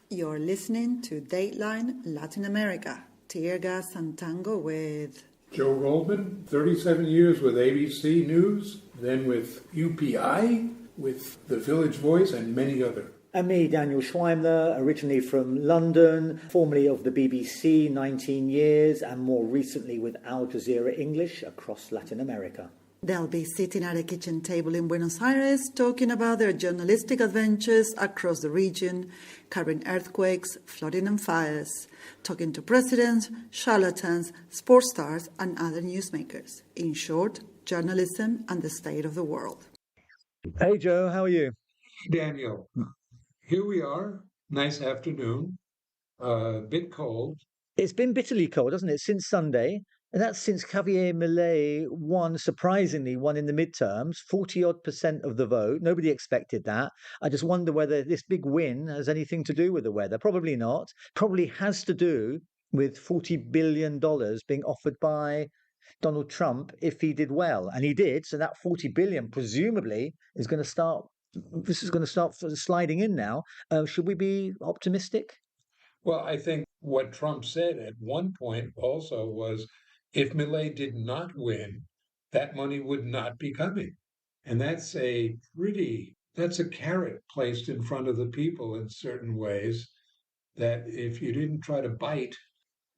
You're listening to Dateline Latin America, Tear Gas and Tango with Joe Goldman, 37 years with ABC News, then with UPI, with The Village Voice, and many other. And me, Daniel Schweimler, originally from London, formerly of the BBC, 19 years, and more recently with Al Jazeera English across Latin America. They'll be sitting at a kitchen table in Buenos Aires talking about their journalistic adventures across the region, covering earthquakes, flooding and fires, talking to presidents, charlatans, sports stars and other newsmakers. In short, journalism and the state of the world. Hey Joe, how are you? Daniel, here we are, nice afternoon, a bit cold. It's been bitterly cold, hasn't it, since Sunday? And that's since Javier Milei surprisingly won in the midterms, 40-odd% of the vote. Nobody expected that. I just wonder whether this big win has anything to do with the weather. Probably not. Probably has to do with $40 billion being offered by Donald Trump if he did well. And he did. So that 40 billion presumably is going to start. This is going to start sliding in now. Should we be optimistic? Well, I think what Trump said at one point also was, if Milei did not win, that money would not be coming. And that's a carrot placed in front of the people in certain ways that if you didn't try to bite,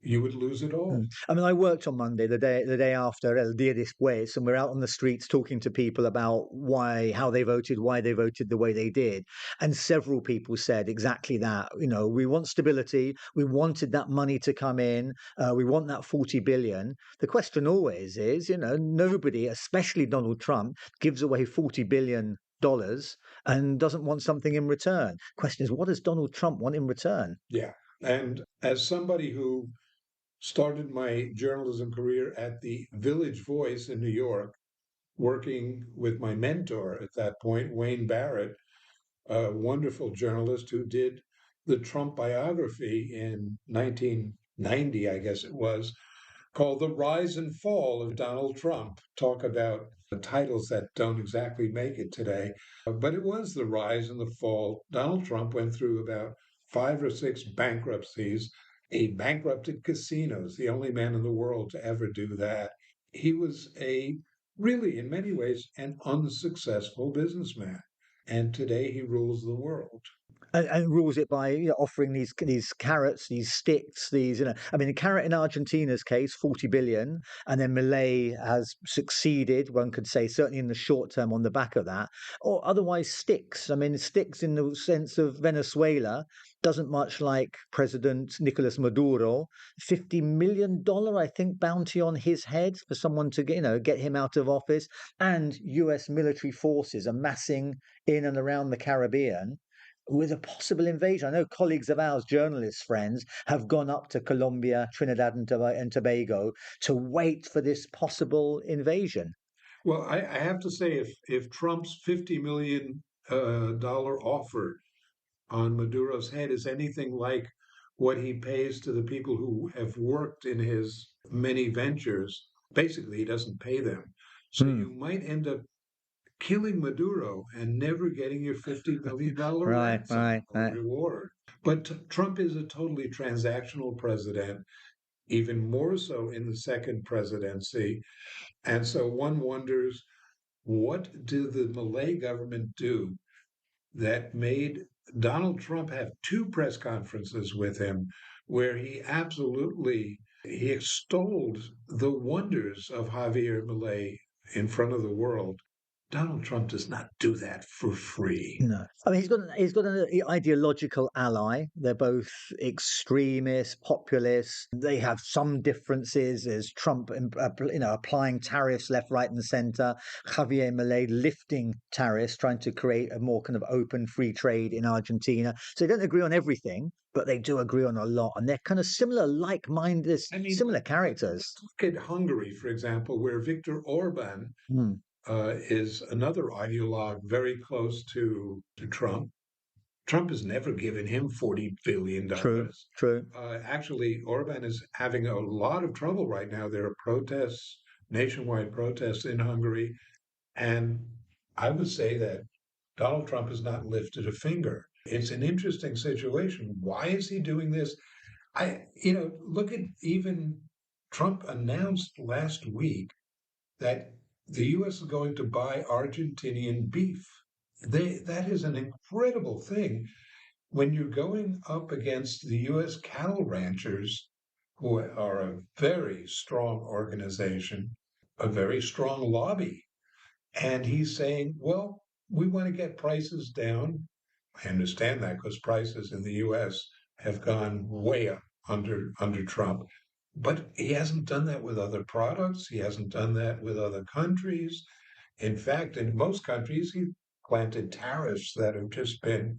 you would lose it all. I mean, I worked on Monday, the day after El Dia Después, and we're out on the streets talking to people about how they voted, why they voted the way they did. And several people said exactly that. You know, we want stability. We wanted that money to come in. We want that 40 billion. The question always is, nobody, especially Donald Trump, gives away $40 billion and doesn't want something in return. Question is, what does Donald Trump want in return? Yeah. And as somebody who started my journalism career at the Village Voice in New York, working with my mentor at that point, Wayne Barrett, a wonderful journalist who did the Trump biography in 1990, I guess it was, called The Rise and Fall of Donald Trump. Talk about the titles that don't exactly make it today. But it was the rise and the fall. Donald Trump went through about 5 or 6 bankruptcies. He bankrupted casinos, the only man in the world to ever do that. He was really, in many ways, an unsuccessful businessman. And today he rules the world. And rules it by offering these carrots, these sticks, I mean, a carrot in Argentina's case, 40 billion, and then Milei has succeeded, one could say, certainly in the short term on the back of that, or otherwise sticks. I mean, sticks in the sense of Venezuela doesn't much like President Nicolas Maduro. $50 million, I think, bounty on his head for someone to get him out of office, and US military forces amassing in and around the Caribbean with a possible invasion. I know colleagues of ours, journalist friends, have gone up to Colombia, Trinidad and Tobago to wait for this possible invasion. Well, I have to say, if Trump's $50 million offer on Maduro's head is anything like what he pays to the people who have worked in his many ventures, basically he doesn't pay them. So you might end up killing Maduro and never getting your $50 million reward. But Trump is a totally transactional president, even more so in the second presidency. And so one wonders, what did the Milei government do that made Donald Trump have 2 press conferences with him where he extolled the wonders of Javier Milei in front of the world? Donald Trump does not do that for free. No, I mean he's got an ideological ally. They're both extremists, populists. They have some differences. There's Trump, applying tariffs left, right, and centre. Javier Milei lifting tariffs, trying to create a more kind of open, free trade in Argentina. So they don't agree on everything, but they do agree on a lot, and they're kind of similar, like-minded, similar characters. Look at Hungary, for example, where Viktor Orban is another ideologue very close to Trump. Trump has never given him $40 billion. True. Actually, Orban is having a lot of trouble right now. There are protests, nationwide protests in Hungary. And I would say that Donald Trump has not lifted a finger. It's an interesting situation. Why is he doing this? Look at even Trump announced last week that the U.S. is going to buy Argentinian beef. That is an incredible thing when you're going up against the U.S. cattle ranchers, who are a very strong organization, a very strong lobby. And he's saying, well, we want to get prices down. I understand that because prices in the U.S. have gone way up under Trump. But he hasn't done that with other products. He hasn't done that with other countries. In fact, in most countries, he planted tariffs that have just been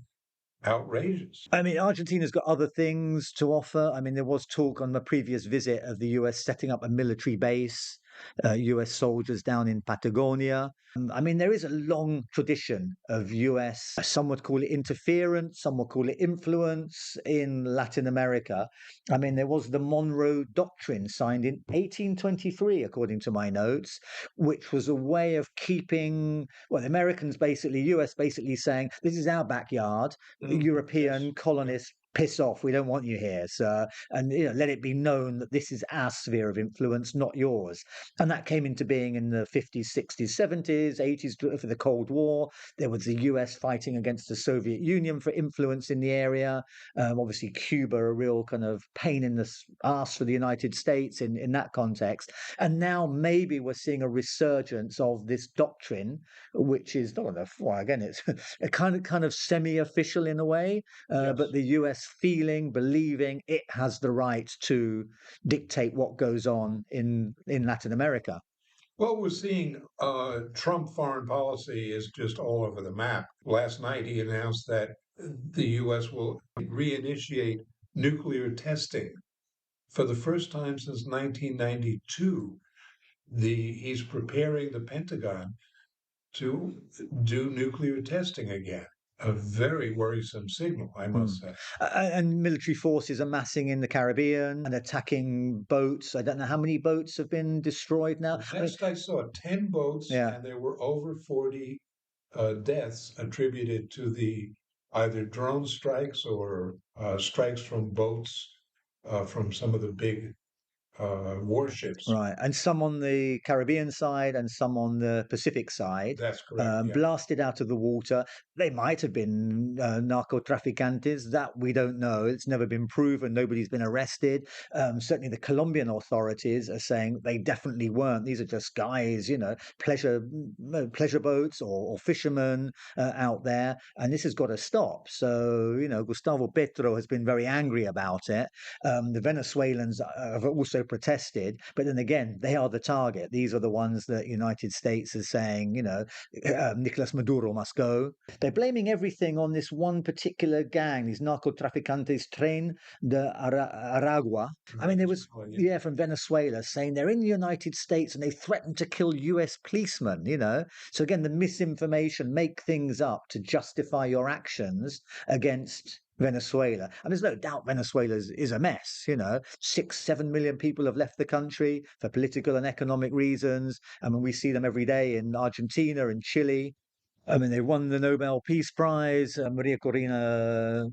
outrageous. I mean, Argentina's got other things to offer. I mean, there was talk on the previous visit of the US setting up a military base, US soldiers down in Patagonia. I mean, there is a long tradition of US, some would call it interference, some would call it influence in Latin America. I mean, there was the Monroe Doctrine signed in 1823, according to my notes, which was a way of keeping, well, the Americans basically, US basically saying, this is our backyard. European Yes. colonists, piss off, we don't want you here, sir. And let it be known that this is our sphere of influence, not yours. And that came into being in the 50s, 60s, 70s, 80s for the Cold War. There was the US fighting against the Soviet Union for influence in the area. Obviously, Cuba, a real kind of pain in the ass for the United States in that context. And now maybe we're seeing a resurgence of this doctrine, which is, I don't know, well, again, it's a kind of semi-official in a way, Yes. but the US feeling, believing it has the right to dictate what goes on in Latin America. Well, we're seeing Trump foreign policy is just all over the map. Last night, he announced that the U.S. will reinitiate nuclear testing for the first time since 1992. He's preparing the Pentagon to do nuclear testing again. A very worrisome signal, I must say. And military forces amassing in the Caribbean and attacking boats. I don't know how many boats have been destroyed now. Last I saw 10 boats, Yeah. and there were over 40 deaths attributed to the either drone strikes or strikes from boats from some of the big warships. Right, and some on the Caribbean side and some on the Pacific side, That's correct. Yeah. blasted out of the water. They might have been narcotraficantes, that we don't know. It's never been proven. Nobody's been arrested. Certainly, the Colombian authorities are saying they definitely weren't. These are just guys, pleasure boats or fishermen out there, and this has got to stop. So, Gustavo Petro has been very angry about it. The Venezuelans have also protested, but then again, they are the target. These are the ones that United States is saying, Nicolas Maduro must go. They're blaming everything on this one particular gang, these narcotraficantes Tren de Aragua. I mean, there was, from Venezuela, saying they're in the United States and they threatened to kill US policemen, So again, the misinformation, make things up to justify your actions against Venezuela. And there's no doubt Venezuela is a mess. 6-7 million people have left the country for political and economic reasons. I mean, we see them every day in Argentina and Chile. I mean, they won the Nobel Peace Prize. Maria Corina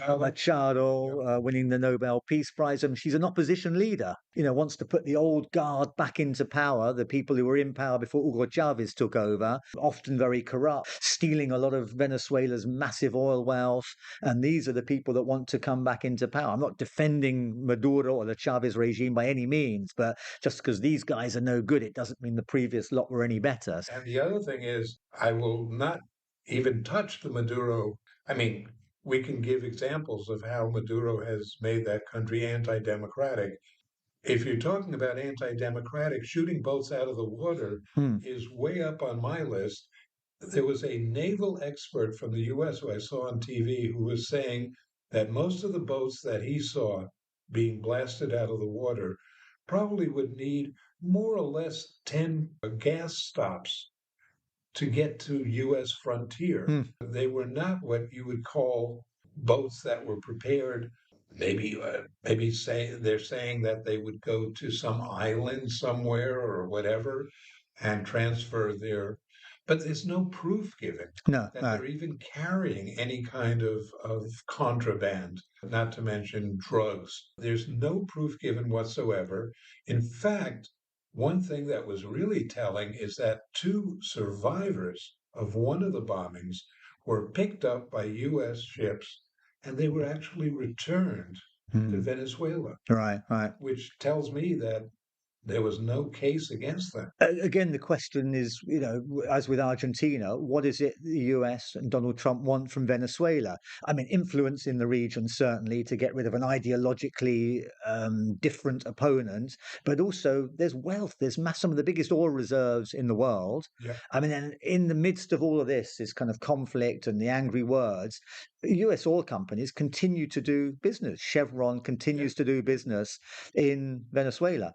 Machado winning the Nobel Peace Prize. And she's an opposition leader, wants to put the old guard back into power, the people who were in power before Hugo Chavez took over, often very corrupt, stealing a lot of Venezuela's massive oil wealth. And these are the people that want to come back into power. I'm not defending Maduro or the Chavez regime by any means, but just because these guys are no good, it doesn't mean the previous lot were any better. And the other thing is, I will not even touch the Maduro. I mean, we can give examples of how Maduro has made that country anti-democratic. If you're talking about anti-democratic, shooting boats out of the water is way up on my list. There was a naval expert from the U.S. who I saw on TV who was saying that most of the boats that he saw being blasted out of the water probably would need more or less 10 gas stops to get to U.S. frontier. They were not what you would call boats that were prepared. Maybe they're saying that they would go to some island somewhere or whatever and transfer their. but there's no proof given No, that no. they're even carrying any kind of contraband, not to mention drugs. There's no proof given whatsoever. In fact, one thing that was really telling is that two survivors of one of the bombings were picked up by U.S. ships and they were actually returned to Venezuela, Right, right. which tells me that there was no case against them. Again, the question is, as with Argentina, what is it the US and Donald Trump want from Venezuela? I mean, influence in the region, certainly, to get rid of an ideologically different opponent, but also there's wealth. There's some of the biggest oil reserves in the world. Yeah. I mean, and in the midst of all of this kind of conflict and the angry words, US oil companies continue to do business. Chevron continues to do business in Venezuela.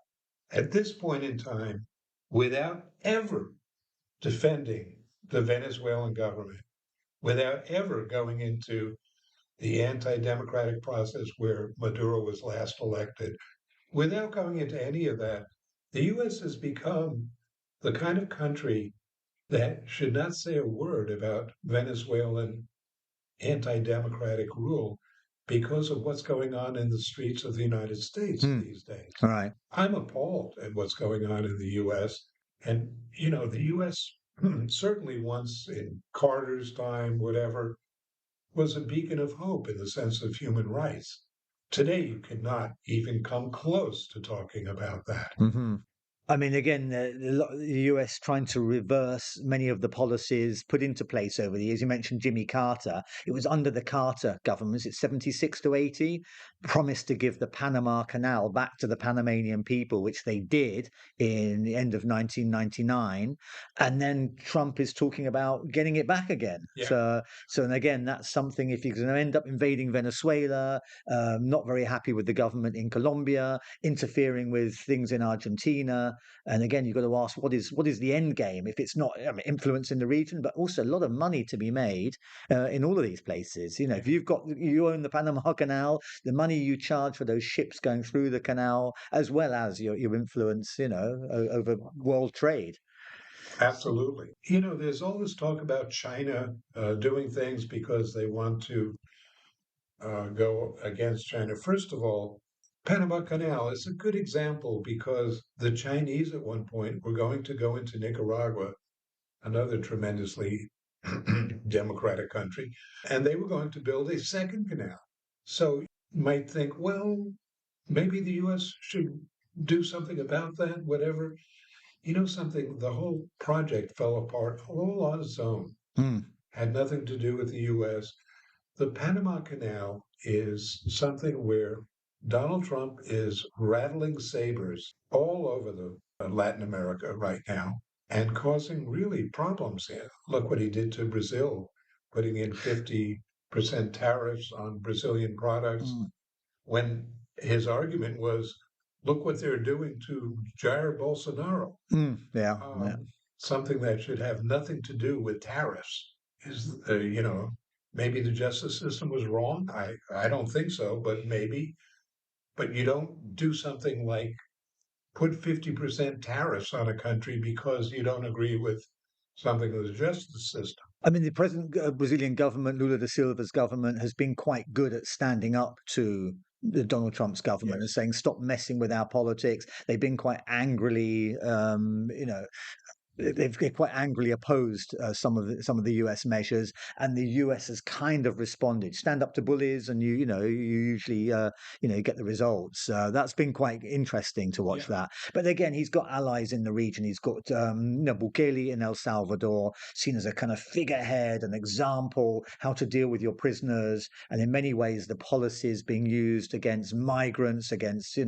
At this point in time, without ever defending the Venezuelan government, without ever going into the anti-democratic process where Maduro was last elected, without going into any of that, the U.S. has become the kind of country that should not say a word about Venezuelan anti-democratic rule because of what's going on in the streets of the United States these days. All right. I'm appalled at what's going on in the U.S. And, the U.S. certainly once in Carter's time, whatever, was a beacon of hope in the sense of human rights. Today, you cannot even come close to talking about that. Mm-hmm. I mean, again, the US trying to reverse many of the policies put into place over the years. You mentioned Jimmy Carter. It was under the Carter government, it's 76 to 80, promised to give the Panama Canal back to the Panamanian people, which they did in the end of 1999. And then Trump is talking about getting it back again. Yeah. So, and again, that's something, if you're going to end up invading Venezuela, not very happy with the government in Colombia, interfering with things in Argentina. And again, you've got to ask, what is the end game? If it's not influence in the region, but also a lot of money to be made in all of these places. If you own the Panama Canal, the money you charge for those ships going through the canal, as well as your influence, over world trade. Absolutely. There's all this talk about China doing things because they want to go against China. First of all, Panama Canal is a good example because the Chinese at one point were going to go into Nicaragua, another tremendously democratic country, and they were going to build a second canal. So you might think, well, maybe the U.S. should do something about that, whatever. You know something, the whole project fell apart all on its own, had nothing to do with the U.S. The Panama Canal is something where Donald Trump is rattling sabers all over the Latin America right now and causing really problems here. Look what he did to Brazil, putting in 50% tariffs on Brazilian products when his argument was, look what they're doing to Jair Bolsonaro. Yeah. Something that should have nothing to do with tariffs is, maybe the justice system was wrong. I don't think so, but maybe. But you don't do something like put 50% tariffs on a country because you don't agree with something in the justice system. I mean, the present Brazilian government, Lula da Silva's government, has been quite good at standing up to the Donald Trump's government and saying, stop messing with our politics. They've been quite angrily, they've quite angrily opposed some of the US measures, and the US has kind of responded. Stand up to bullies, and you usually get the results. That's been quite interesting to watch that. But again, he's got allies in the region. He's got Bukele in El Salvador, seen as a kind of figurehead, an example how to deal with your prisoners, and in many ways the policies being used against migrants, against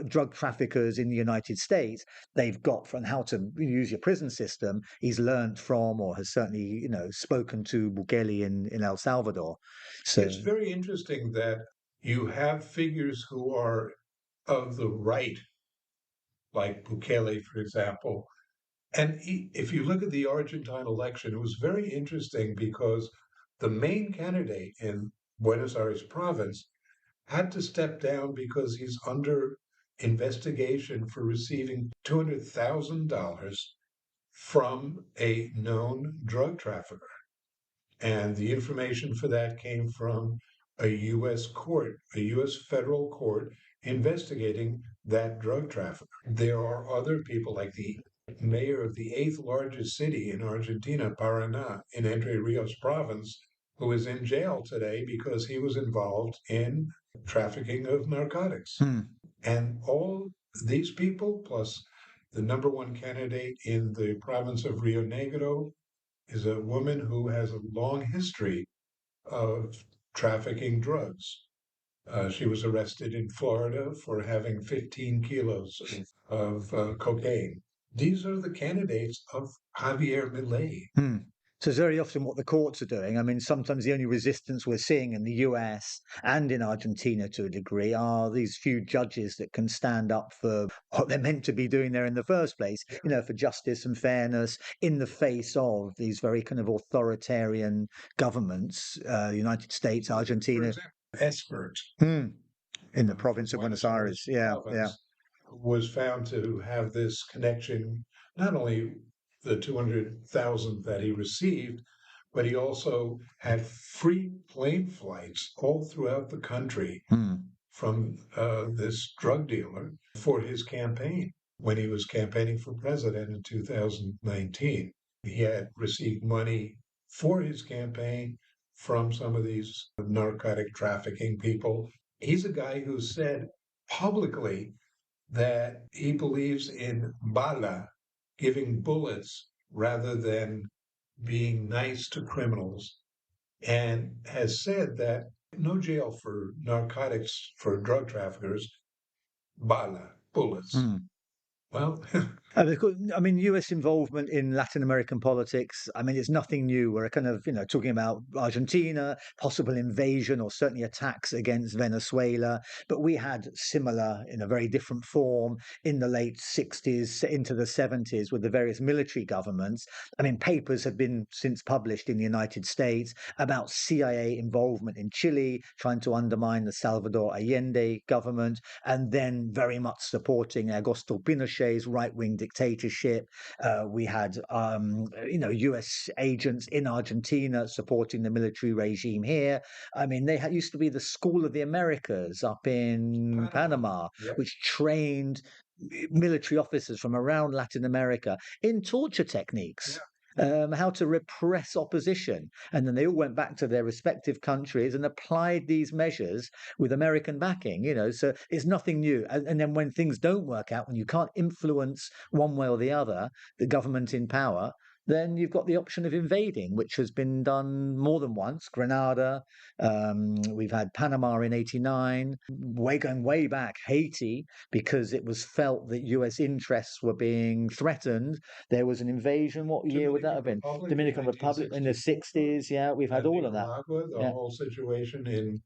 drug traffickers in the United States. They've got from how to use your prison system. He's learned from, or has certainly, spoken to Bukele in El Salvador. So it's very interesting that you have figures who are of the right, like Bukele, for example. And if you look at the Argentine election, it was very interesting because the main candidate in Buenos Aires province had to step down because he's under investigation for receiving $200,000 from a known drug trafficker. And the information for that came from a U.S. court, a U.S. federal court investigating that drug trafficker. There are other people, like the mayor of the eighth largest city in Argentina, Paraná, in Entre Rios province, who is in jail today because he was involved in trafficking of narcotics. And all these people, plus the number one candidate in the province of Rio Negro, is a woman who has a long history of trafficking drugs. She was arrested in Florida for having 15 kilos of cocaine. These are the candidates of Javier Milei. So it's very often what the courts are doing. I mean, sometimes the only resistance we're seeing in the US and in Argentina to a degree are these few judges that can stand up for what they're meant to be doing there in the first place, for justice and fairness in the face of these very kind of authoritarian governments, United States, Argentina. For example, Espert in the province of Buenos Aires. Was found to have this connection, not only the 200,000 that he received, but he also had free plane flights all throughout the country from this drug dealer for his campaign. When he was campaigning for president in 2019, he had received money for his campaign from some of these narcotic trafficking people. He's a guy who said publicly that he believes in bala, giving bullets rather than being nice to criminals, and has said that no jail for narcotics for drug traffickers, bala, bullets. Well, I mean, US involvement in Latin American politics, I mean, it's nothing new. We're kind of, talking about Argentina, possible invasion or certainly attacks against Venezuela. But we had similar in a very different form in the late 60s into the 70s with the various military governments. I mean, papers have been since published in the United States about CIA involvement in Chile, trying to undermine the Salvador Allende government, and then very much supporting Augusto Pinochet's right-wing dictatorship. We had, U.S. agents in Argentina supporting the military regime here. I mean, they used to be the School of the Americas up in Panama, which trained military officers from around Latin America in torture techniques. How to repress opposition. And then they all went back to their respective countries and applied these measures with American backing, so it's nothing new. And then when things don't work out, when you can't influence one way or the other, the government in power, then you've got the option of invading, which has been done more than once. Grenada, we've had Panama in '89, going way back, Haiti, because it was felt that US interests were being threatened. There was an invasion. What year would that have been? Dominican Republic in the 60s. Yeah, we've had all of that. The whole situation in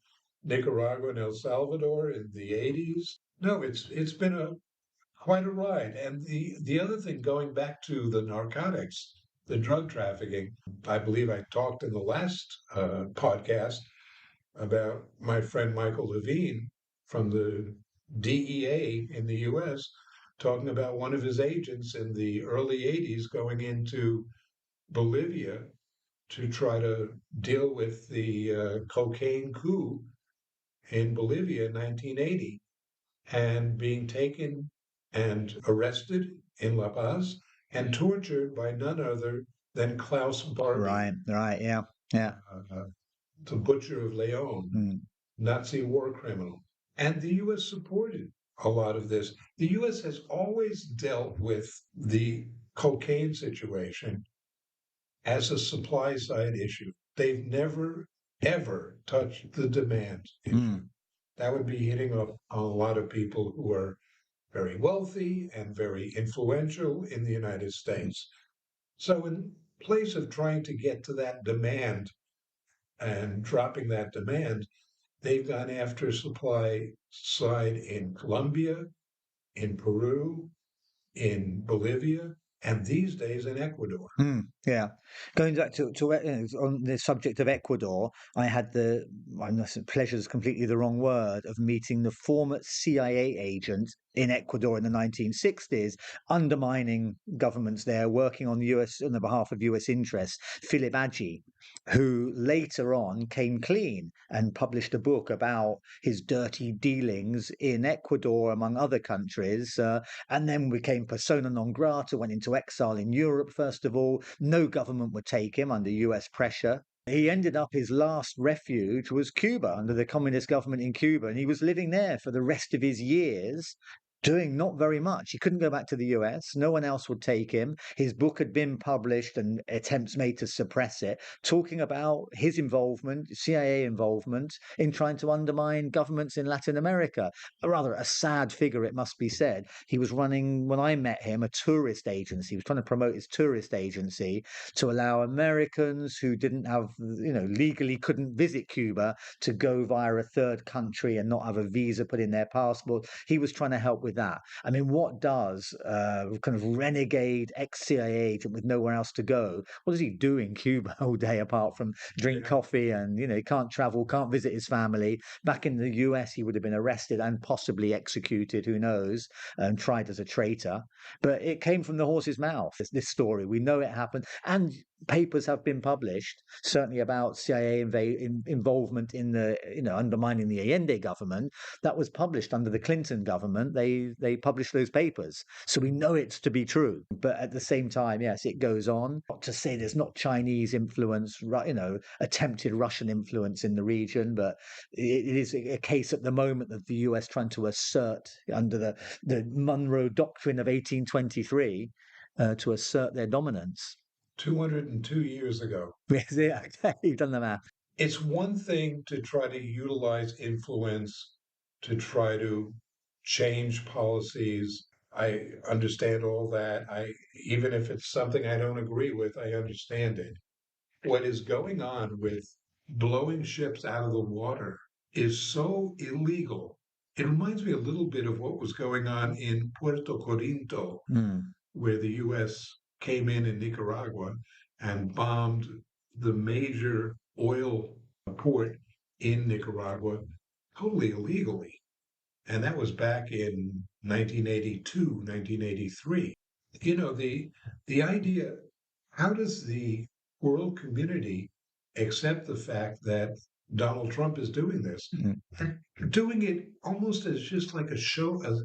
Nicaragua and El Salvador in the 80s. No, it's been quite a ride. And the other thing, going back to the narcotics, the drug trafficking, I believe I talked in the last podcast about my friend Michael Levine from the DEA in the US, talking about one of his agents in the early 80s going into Bolivia to try to deal with the cocaine coup in Bolivia in 1980, and being taken and arrested in La Paz and tortured by none other than Klaus Barbie. Right, yeah. The butcher of Leon, Nazi war criminal. And the U.S. supported a lot of this. The U.S. has always dealt with the cocaine situation as a supply side issue. They've never, ever touched the demand issue. That would be hitting up a lot of people who are very wealthy and very influential in the United States. So in place of trying to get to that demand and dropping that demand, they've gone after supply side in Colombia, in Peru, in Bolivia, and these days in Ecuador. Going back to on the subject of Ecuador, I had pleasure is completely the wrong word, of meeting the former CIA agent in Ecuador in the 1960s, undermining governments there, working on the behalf of US interests. Philip Agee, who later on came clean and published a book about his dirty dealings in Ecuador, among other countries, and then became persona non grata, went into exile in Europe, first of all. No government would take him under US pressure. He ended up, his last refuge was Cuba, under the communist government in Cuba, and he was living there for the rest of his years, doing not very much. He couldn't go back to the US. No one else would take him. His book had been published and attempts made to suppress it, talking about his involvement, CIA involvement, in trying to undermine governments in Latin America. Rather a sad figure, it must be said. He was running, when I met him, a tourist agency. He was trying to promote his tourist agency to allow Americans who didn't have, legally couldn't visit Cuba to go via a third country and not have a visa put in their passport. He was trying to help with that. I mean, what does kind of renegade ex-CIA agent with nowhere else to go? What does he do in Cuba all day apart from drink coffee and, he can't travel, can't visit his family? Back in the US, he would have been arrested and possibly executed, who knows, and tried as a traitor. But it came from the horse's mouth, this story. We know it happened. And papers have been published, certainly about CIA involvement in the, undermining the Allende government. That was published under the Clinton government. They published those papers, so we know it's to be true. But at the same time, yes, it goes on. Not to say there's not Chinese influence, attempted Russian influence in the region, but it is a case at the moment of the US trying to assert, under the Monroe Doctrine of 1823, to assert their dominance. 202 years ago. Yeah, you've done the math. It's one thing to try to utilize influence to try to change policies. I understand all that. Even if it's something I don't agree with, I understand it. What is going on with blowing ships out of the water is so illegal. It reminds me a little bit of what was going on in Puerto Corinto, where the U.S. came in Nicaragua and bombed the major oil port in Nicaragua totally illegally. And that was back in 1982, 1983. The idea, how does the world community accept the fact that Donald Trump is doing this? And doing it almost as just like a show, a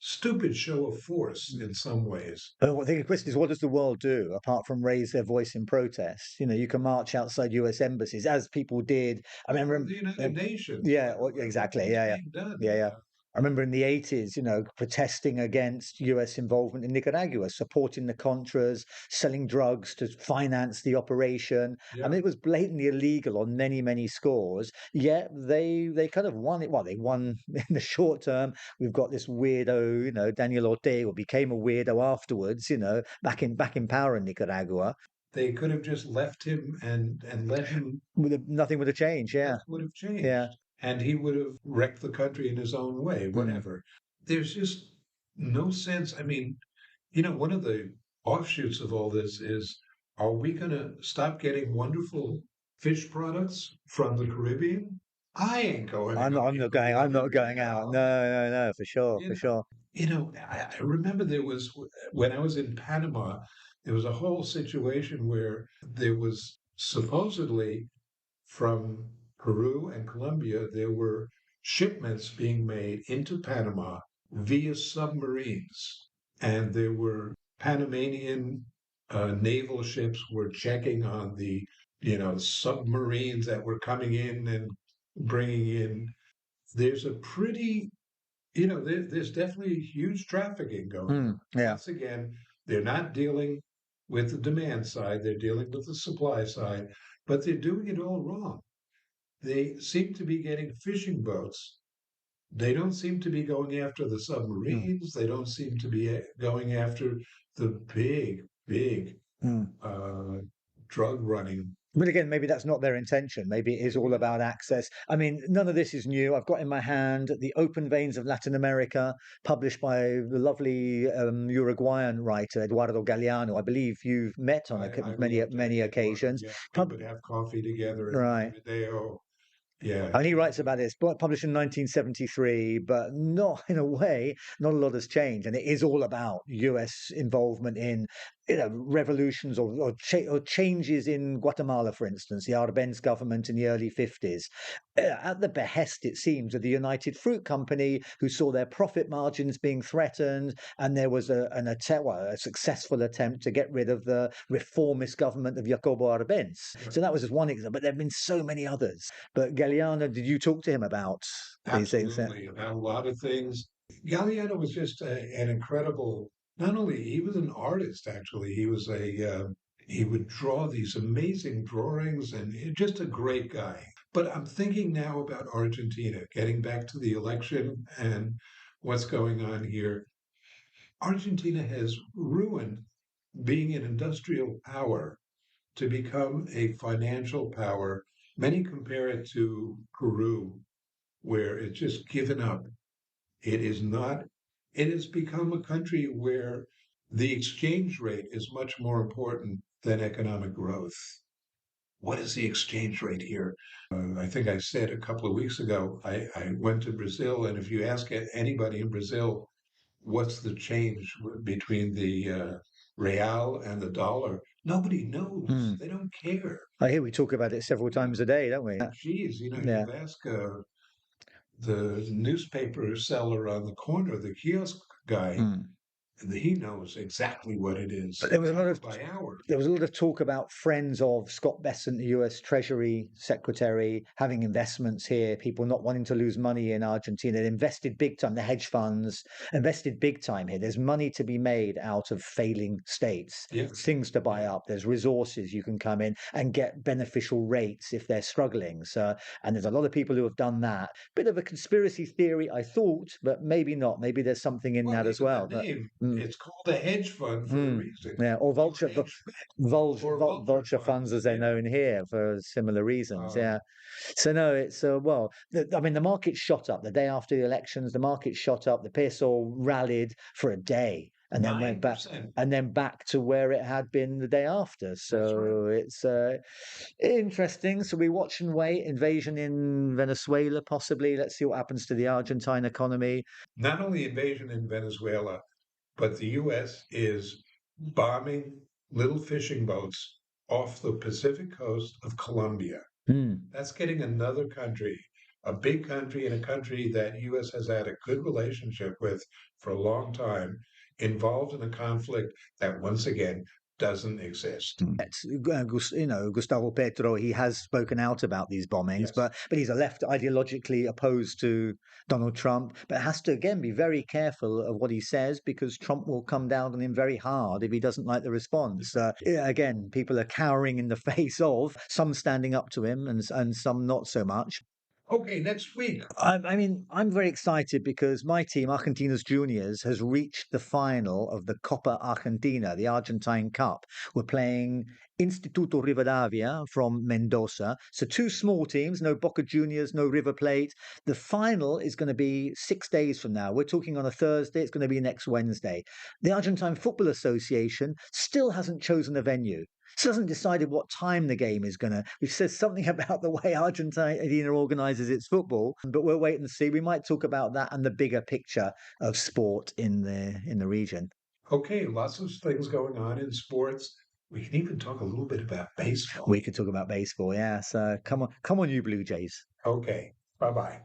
stupid show of force in some ways. I think the question is, what does the world do apart from raise their voice in protest? You can march outside US embassies, as people did. I remember the United Nations. Yeah, exactly. Yeah. I remember in the 80s, protesting against US involvement in Nicaragua, supporting the Contras, selling drugs to finance the operation. Yeah. I mean, it was blatantly illegal on many, many scores. Yet they kind of won it. Well, they won in the short term. We've got this weirdo, Daniel Ortega, became a weirdo afterwards, back in power in Nicaragua. They could have just left him and let him. Nothing would have changed. Yeah, would have changed. Yeah. And he would have wrecked the country in his own way, whatever. There's just no sense. I mean, one of the offshoots of all this is, are we going to stop getting wonderful fish products from the Caribbean? I ain't going. I'm not going out. No, for sure, for sure. I remember when I was in Panama, there was a whole situation where there was supposedly from Peru and Colombia, there were shipments being made into Panama via submarines. And there were Panamanian naval ships were checking on the, submarines that were coming in and bringing in. There's a pretty, there's definitely huge trafficking going on. Yeah. Once again, they're not dealing with the demand side, they're dealing with the supply side, but they're doing it all wrong. They seem to be getting fishing boats. They don't seem to be going after the submarines. They don't seem to be going after the big drug running. But again, maybe that's not their intention. Maybe it is all about access. I mean, none of this is new. I've got in my hand The Open Veins of Latin America, published by the lovely Uruguayan writer, Eduardo Galeano. I believe you've met on many occasions. Yeah, we would have coffee together. Right. Yeah. And he writes about this, published in 1973, but not in a way, not a lot has changed. And it is all about US involvement in revolutions or changes in Guatemala, for instance, the Arbenz government in the early 50s, at the behest, it seems, of the United Fruit Company, who saw their profit margins being threatened. And there was a successful attempt to get rid of the reformist government of Jacobo Arbenz. So that was just one example, but there have been so many others. But Galeano, did you talk to him about these things? Absolutely, about a lot of things. Galliano was just an incredible. Not only he was an artist, actually, he was he would draw these amazing drawings, and just a great guy. But I'm thinking now about Argentina, getting back to the election and what's going on here. Argentina has ruined being an industrial power to become a financial power. Many compare it to Peru, where it's just given up. It is not, it has become a country where the exchange rate is much more important than economic growth. What is the exchange rate here? I think I said a couple of weeks ago, I went to Brazil, and if you ask anybody in Brazil, what's the change between the real and the dollar? Nobody knows. They don't care. I hear we talk about it several times a day, don't we? Geez, Yeah. you ask the newspaper seller on the corner, the kiosk guy, he knows exactly what it is. But there was a lot of by hour. there was a lot of talk about friends of Scott Bessent, the US Treasury Secretary, having investments here, people not wanting to lose money in Argentina. They invested big time, the hedge funds invested big time here. There's money to be made out of failing states. Yes. Things to buy up. There's resources you can come in and get beneficial rates if they're struggling. So, and there's a lot of people who have done that. Bit of a conspiracy theory, I thought, but maybe not. Maybe there's something in that as well. But, it's called a hedge fund for a reason. yeah, or vulture funds, as they're known here, for similar reasons. Yeah. So no, it's well. I mean, the market shot up the day after the elections. The market shot up. The peso rallied for a day, and then went back, 9%. and then back to where it had been the day after. So it's interesting. So we watch and wait. Invasion in Venezuela, possibly. Let's see what happens to the Argentine economy. Not only invasion in Venezuela, but the U.S. is bombing little fishing boats off the Pacific coast of Colombia. That's getting another country, a big country, and a country that U.S. has had a good relationship with for a long time, involved in a conflict that once again doesn't exist. Gustavo Petro, he has spoken out about these bombings, Yes. but he's a left ideologically opposed to Donald Trump, but has to again be very careful of what he says, because Trump will come down on him very hard if he doesn't like the response. Again, people are cowering in the face of some standing up to him and some not so much. Okay, next week. I mean, I'm very excited because my team, Argentina's Juniors, has reached the final of the Copa Argentina, the Argentine Cup. We're playing Instituto Rivadavia from Mendoza. So two small teams, no Boca Juniors, no River Plate. The final is going to be 6 days from now. We're talking on a Thursday. It's going to be next Wednesday. The Argentine Football Association still hasn't chosen a venue. Still hasn't decided what time the game is going to, which says something about the way Argentina organises its football. But we'll wait and see. We might talk about that and the bigger picture of sport in the region. Okay, lots of things going on in sports. We can even talk a little bit about baseball. We could talk about baseball, yeah. So come on, you Blue Jays. Okay, bye-bye.